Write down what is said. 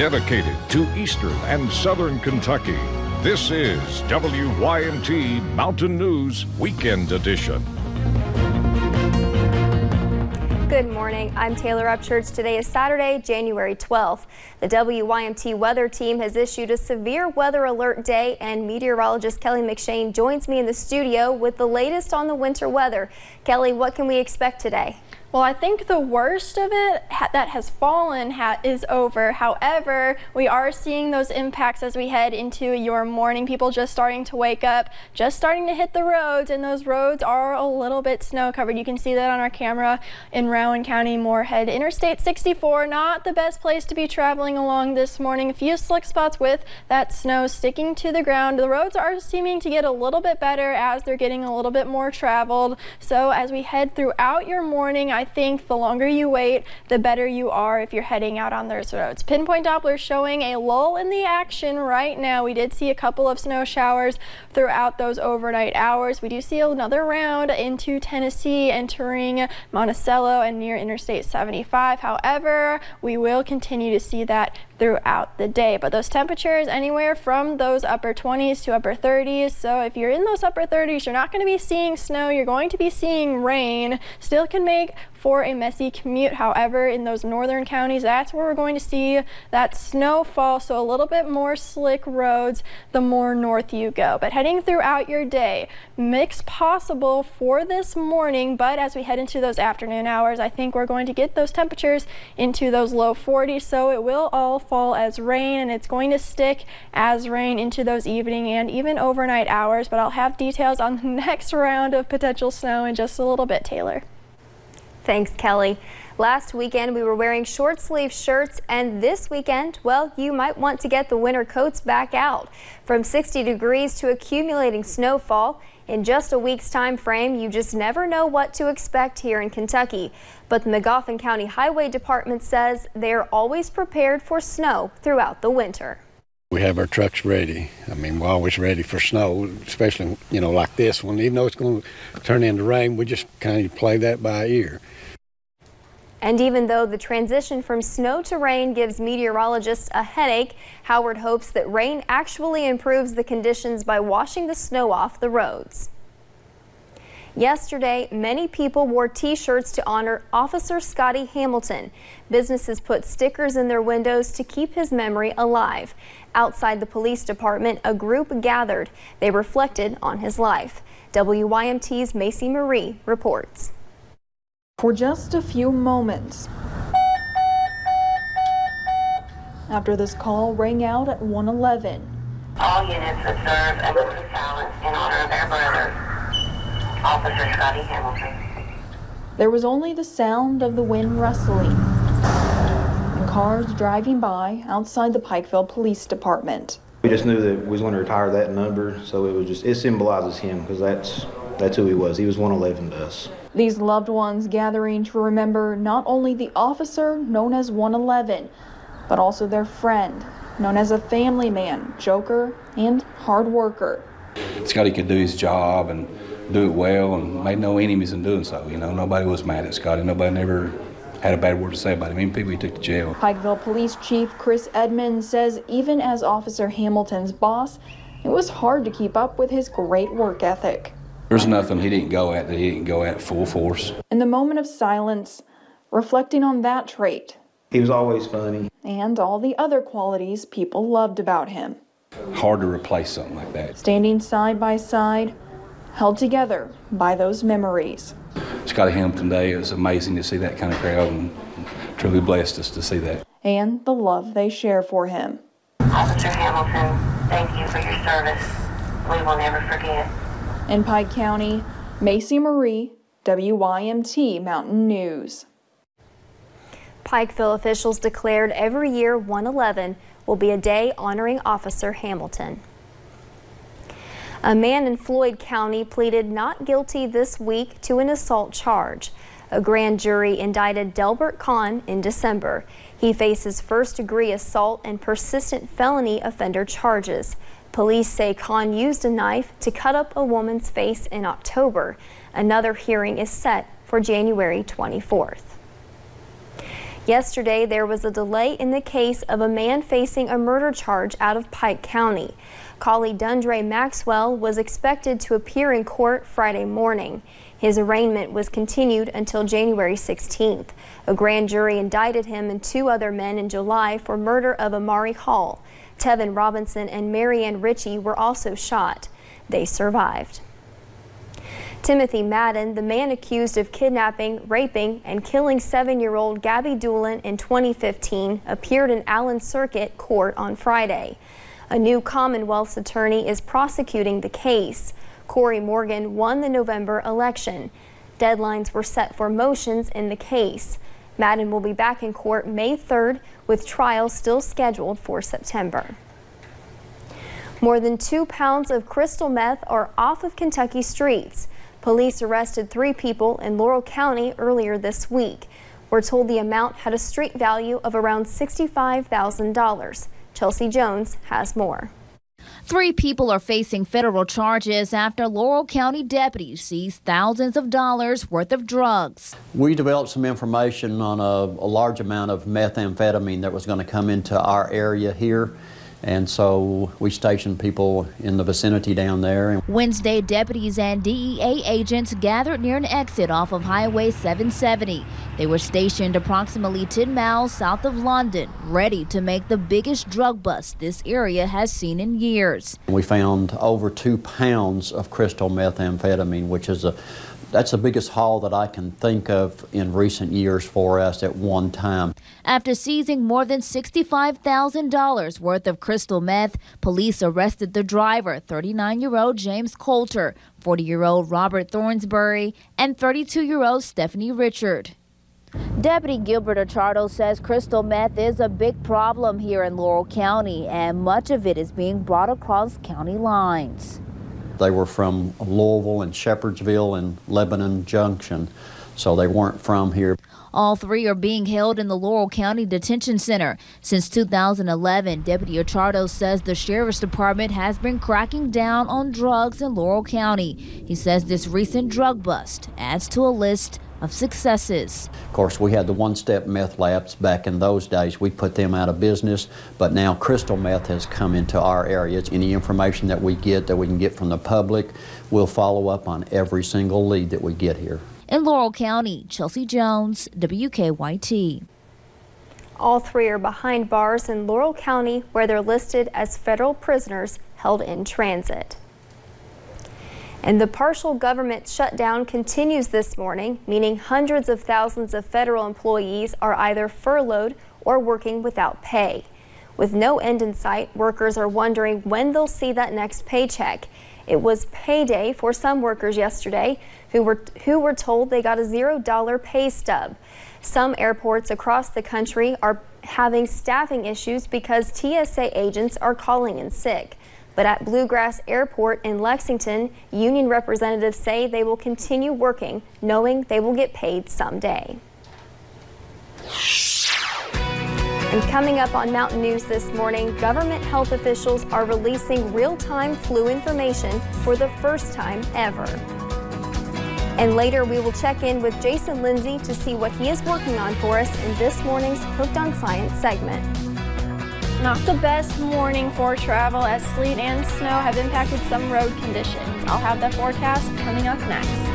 Dedicated to Eastern and Southern Kentucky, this is WYMT Mountain News Weekend Edition. Good morning. I'm Taylor Upchurch. Today is Saturday, January 12th. The WYMT weather team has issued a severe weather alert day, and meteorologist Kelley McShane joins me in the studio with the latest on the winter weather. Kelley, what can we expect today? Well, I think the worst of it that has fallen is over. However, we are seeing those impacts as we head into your morning. People just starting to wake up, just starting to hit the roads, and those roads are a little bit snow covered. You can see that on our camera in Rowan County, Moorhead. Interstate 64, not the best place to be traveling along this morning. A few slick spots with that snow sticking to the ground. The roads are seeming to get a little bit better as they're getting a little bit more traveled. So as we head throughout your morning, I think the longer you wait, the better you are if you're heading out on those roads. Pinpoint Doppler showing a lull in the action right now. We did see a couple of snow showers throughout those overnight hours. We do see another round into Tennessee, entering Monticello and near Interstate 75. However, we will continue to see that throughout the day. But those temperatures anywhere from those upper 20s to upper 30s. So if you're in those upper 30s, you're not going to be seeing snow. You're going to be seeing rain. Still can make for a messy commute. However, in those northern counties, that's where we're going to see that snowfall. So a little bit more slick roads the more north you go. But heading throughout your day, mix possible for this morning. But as we head into those afternoon hours, I think we're going to get those temperatures into those low 40s. So it will all fall as rain, and it's going to stick as rain into those evening and even overnight hours. But I'll have details on the next round of potential snow in just a little bit, Taylor. Thanks, Kelley. Last weekend we were wearing short sleeve shirts, and this weekend, well, you might want to get the winter coats back out. From 60 degrees to accumulating snowfall, in just a week's time frame, you just never know what to expect here in Kentucky. But the Magoffin County Highway Department says they're always prepared for snow throughout the winter. We have our trucks ready. I mean, we're always ready for snow, especially, like this one. Even though it's going to turn into rain, we just kind of play that by ear. And even though the transition from snow to rain gives meteorologists a headache, Howard hopes that rain actually improves the conditions by washing the snow off the roads. Yesterday, many people wore T-shirts to honor Officer Scotty Hamilton. Businesses put stickers in their windows to keep his memory alive. Outside the police department, a group gathered. They reflected on his life. WYMT's Macy Marie reports. For just a few moments after this call rang out at 111. All units observe a minute of silence in honor of our brother, Officer Scotty Hamilton. There was only the sound of the wind rustling and cars driving by outside the Pikeville Police Department. We just knew that we was going to retire that number, so it symbolizes him, because that's who he was. He was 111 to us. These loved ones gathering to remember not only the officer known as 111, but also their friend known as a family man, joker, and hard worker. Scotty could do his job and do it well and made no enemies in doing so. Nobody was mad at Scotty. Nobody never had a bad word to say about him. Even people he took to jail. Pikeville Police Chief Chris Edmonds says even as Officer Hamilton's boss, it was hard to keep up with his great work ethic. There's nothing he didn't go at that he didn't go at full force. In the moment of silence, reflecting on that trait. He was always funny. And all the other qualities people loved about him. Hard to replace something like that. Standing side by side, held together by those memories. Scotty Hamilton Day, it was amazing to see that kind of crowd, and truly blessed us to see that. And the love they share for him. Officer Hamilton, thank you for your service. We will never forget. In Pike County, Macy Marie, WYMT Mountain News. Pikeville officials declared every year 111 will be a day honoring Officer Hamilton. A man in Floyd County pleaded not guilty this week to an assault charge. A grand jury indicted Delbert Conn in December. He faces first-degree assault and persistent felony offender charges. Police say Conn used a knife to cut up a woman's face in October. Another hearing is set for January 24th. Yesterday, there was a delay in the case of a man facing a murder charge out of Pike County. Colley Maxwell was expected to appear in court Friday morning. His arraignment was continued until January 16th. A grand jury indicted him and 2 other men in July for murder of Amari Hall. Tevin Robinson and Marianne Ritchie were also shot. They survived. Timothy Madden, the man accused of kidnapping, raping, and killing 7-year-old Gabby Doolin in 2015, appeared in Allen Circuit Court on Friday. A new Commonwealth's attorney is prosecuting the case. Corey Morgan won the November election. Deadlines were set for motions in the case. Madden will be back in court May 3rd, with trial still scheduled for September. More than 2 pounds of crystal meth are off of Kentucky streets. Police arrested 3 people in Laurel County earlier this week. We're told the amount had a street value of around $65,000. Chelsea Jones has more. 3 people are facing federal charges after Laurel County deputies seized thousands of dollars worth of drugs. We developed some information on a large amount of methamphetamine that was going to come into our area here. And so we stationed people in the vicinity down there. Wednesday, deputies and DEA agents gathered near an exit off of Highway 770. They were stationed approximately 10 miles south of London, ready to make the biggest drug bust this area has seen in years. We found over 2 pounds of crystal methamphetamine, which is that's the biggest haul that I can think of in recent years for us at one time. After seizing more than $65,000 worth of crystal meth, police arrested the driver, 39-year-old James Coulter, 40-year-old Robert Thornsbury, and 32-year-old Stephanie Richard. Deputy Gilbert Achardo says crystal meth is a big problem here in Laurel County, and much of it is being brought across county lines. They were from Louisville and Shepherdsville and Lebanon Junction, so they weren't from here. All 3 are being held in the Laurel County Detention Center. Since 2011, Deputy Achardo says the Sheriff's Department has been cracking down on drugs in Laurel County. He says this recent drug bust adds to a list of successes. Of course, we had the one-step meth labs back in those days. We put them out of business, but now crystal meth has come into our area. Any information that we can get from the public, we'll follow up on every single lead that we get here. In Laurel County, Chelsea Jones, WKYT. All 3 are behind bars in Laurel County, where they're listed as federal prisoners held in transit. And the partial government shutdown continues this morning, meaning hundreds of thousands of federal employees are either furloughed or working without pay. With no end in sight, workers are wondering when they'll see that next paycheck. It was payday for some workers yesterday who were told they got a $0 pay stub. Some airports across the country are having staffing issues because TSA agents are calling in sick. But at Bluegrass Airport in Lexington, union representatives say they will continue working, knowing they will get paid someday. And coming up on Mountain News this morning, government health officials are releasing real-time flu information for the first time ever. And later we will check in with Jason Lindsay to see what he is working on for us in this morning's Hooked on Science segment. Not the best morning for travel as sleet and snow have impacted some road conditions. I'll have the forecast coming up next.